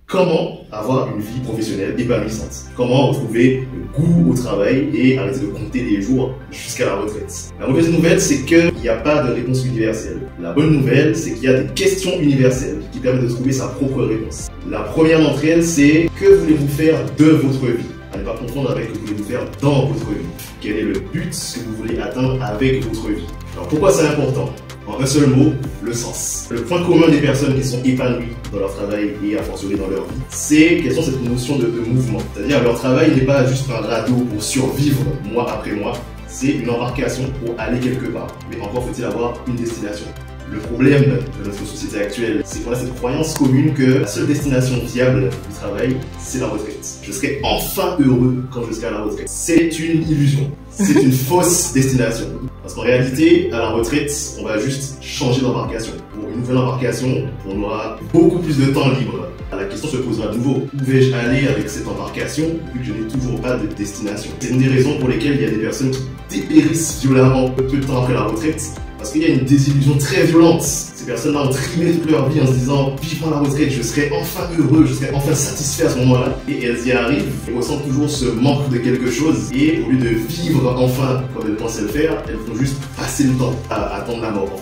Comment avoir une vie professionnelle épanouissante? Comment retrouver le goût au travail et arrêter de compter les jours jusqu'à la retraite? La mauvaise nouvelle, c'est qu'il n'y a pas de réponse universelle. La bonne nouvelle, c'est qu'il y a des questions universelles qui permettent de trouver sa propre réponse. La première d'entre elles, c'est que voulez-vous faire de votre vie? À ne pas confondre avec que voulez-vous faire dans votre vie. Quel est le but que vous voulez atteindre avec votre vie? Alors pourquoi c'est important? En un seul mot, le sens. Le point commun des personnes qui sont épanouies dans leur travail et à fortiori dans leur vie, c'est qu'elles ont cette notion de mouvement. C'est-à-dire leur travail n'est pas juste un radeau pour survivre mois après mois, c'est une embarcation pour aller quelque part. Mais encore faut-il avoir une destination. Le problème de notre société actuelle, c'est qu'on a cette croyance commune que la seule destination viable du travail, c'est la retraite. Je serai enfin heureux quand je serai à la retraite. C'est une illusion. C'est une fausse destination. Parce qu'en réalité, à la retraite, on va juste changer d'embarcation. Pour une nouvelle embarcation, on aura beaucoup plus de temps libre. La question se posera de nouveau. Où vais-je aller avec cette embarcation vu que je n'ai toujours pas de destination? C'est une des raisons pour lesquelles il y a des personnes qui dépérissent violemment peu de temps après la retraite. Parce qu'il y a une désillusion très violente. Ces personnes-là ont trimé toute leur vie en se disant « Vivant la retraite, je serai enfin heureux, je serai enfin satisfait à ce moment-là. » Et elles y arrivent, elles ressentent toujours ce manque de quelque chose. Et au lieu de vivre enfin comme elles pensaient le faire, elles vont juste passer le temps à attendre la mort.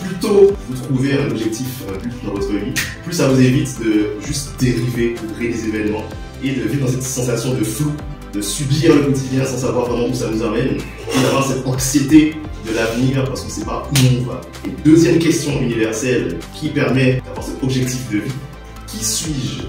Plus tôt vous trouvez un objectif, un but dans votre vie, plus ça vous évite de juste dériver au gré des événements et de vivre dans cette sensation de flou, de subir le quotidien sans savoir vraiment où ça nous amène et d'avoir cette anxiété de l'avenir parce qu'on ne sait pas où on va. Et deuxième question universelle qui permet d'avoir cet objectif de vie, qui suis-je?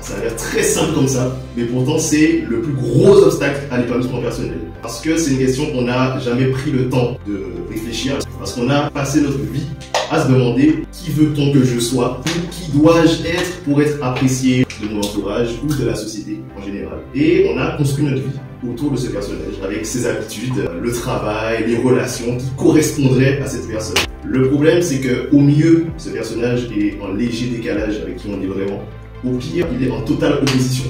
Ça a l'air très simple comme ça, mais pourtant c'est le plus gros obstacle à l'épanouissement personnel. Parce que c'est une question qu'on n'a jamais pris le temps de réfléchir, parce qu'on a passé notre vie à se demander qui veut-on que je sois, ou qui dois-je être pour être apprécié de mon entourage ou de la société en général. Et on a construit notre vie autour de ce personnage, avec ses habitudes, le travail, les relations qui correspondraient à cette personne. Le problème, c'est qu'au mieux, ce personnage est en léger décalage avec qui on est vraiment. Au pire, il est en totale opposition.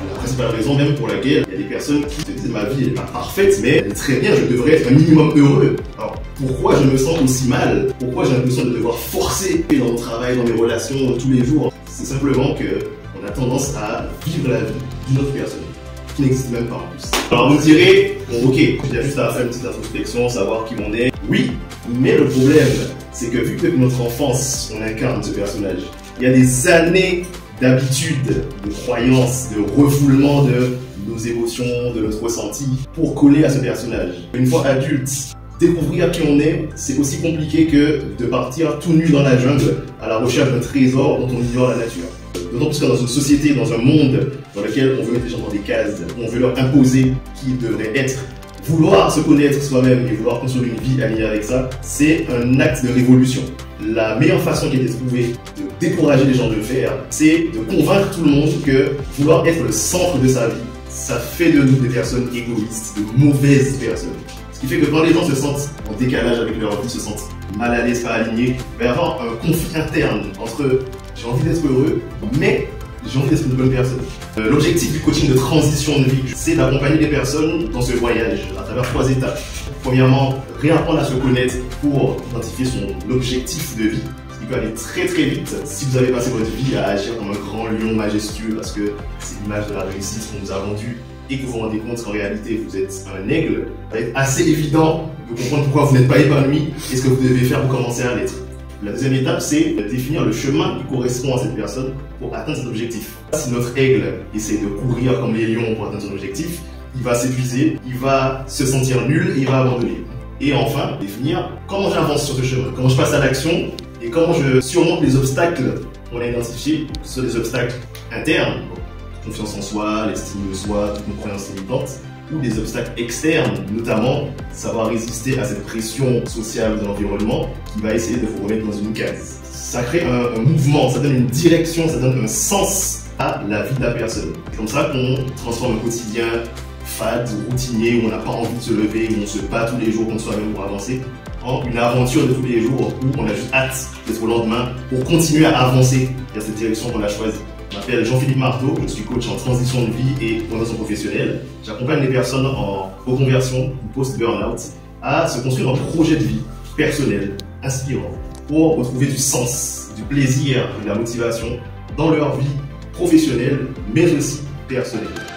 La principale raison même pour laquelle il y a des personnes qui se disent ma vie n'est pas parfaite, mais elle est très bien, je devrais être un minimum heureux. Alors pourquoi je me sens aussi mal? Pourquoi j'ai l'impression de devoir forcer dans mon travail, dans mes relations tous les jours? C'est simplement qu'on a tendance à vivre la vie d'une autre personne qui n'existe même pas en plus. Alors vous me direz, bon ok, il y a juste à faire une petite introspection, savoir qui on est. Oui, mais le problème, c'est que vu que depuis notre enfance, on incarne ce personnage, il y a des années d'habitudes, de croyances, de refoulement de nos émotions, de notre ressenti pour coller à ce personnage. Une fois adulte, découvrir qui on est, c'est aussi compliqué que de partir tout nu dans la jungle à la recherche d'un trésor dont on ignore la nature. D'autant plus que dans une société, dans un monde dans lequel on veut mettre les gens dans des cases, on veut leur imposer qui ils devraient être. Vouloir se connaître soi-même et vouloir construire une vie alignée avec ça, c'est un acte de révolution. La meilleure façon qui a été trouvée de décourager les gens de le faire, c'est de convaincre tout le monde que vouloir être le centre de sa vie, ça fait de nous des personnes égoïstes, de mauvaises personnes. Ce qui fait que quand les gens se sentent en décalage avec leur vie, se sentent mal à l'aise, pas alignés, il va y avoir un conflit interne entre j'ai envie d'être heureux, mais j'ai envie d'être une bonne personne. L'objectif du coaching de transition de vie, c'est d'accompagner les personnes dans ce voyage à travers 3 étapes. Premièrement, réapprendre à se connaître pour identifier son objectif de vie. Ce qui peut aller très très vite si vous avez passé votre vie à agir comme un grand lion majestueux parce que c'est l'image de la réussite qu'on nous a vendue et que vous vous rendez compte qu'en réalité vous êtes un aigle. Ça va être assez évident de comprendre pourquoi vous n'êtes pas épanoui et ce que vous devez faire pour commencer à l'être. La deuxième étape, c'est de définir le chemin qui correspond à cette personne pour atteindre cet objectif. Si notre aigle essaie de courir comme les lions pour atteindre son objectif, il va s'épuiser, il va se sentir nul et il va abandonner. Et enfin, définir comment j'avance sur ce chemin, comment je passe à l'action et comment je surmonte les obstacles qu'on a identifiés, que ce soit des obstacles internes, confiance en soi, l'estime de soi, toutes nos croyances limitantes, ou des obstacles externes, notamment savoir résister à cette pression sociale de l'environnement qui va essayer de vous remettre dans une case. Ça crée un mouvement, ça donne une direction, ça donne un sens à la vie de la personne. C'est comme ça qu'on transforme un quotidien fade, routinier, où on n'a pas envie de se lever, où on se bat tous les jours contre soi-même pour avancer, en une aventure de tous les jours où on a juste hâte d'être au lendemain pour continuer à avancer vers cette direction qu'on a choisie. Je m'appelle Jean-Philippe Marteau, je suis coach en transition de vie et orientation professionnelle. J'accompagne les personnes en reconversion ou post-burnout à se construire un projet de vie personnel, inspirant, pour retrouver du sens, du plaisir et de la motivation dans leur vie professionnelle, mais aussi personnelle.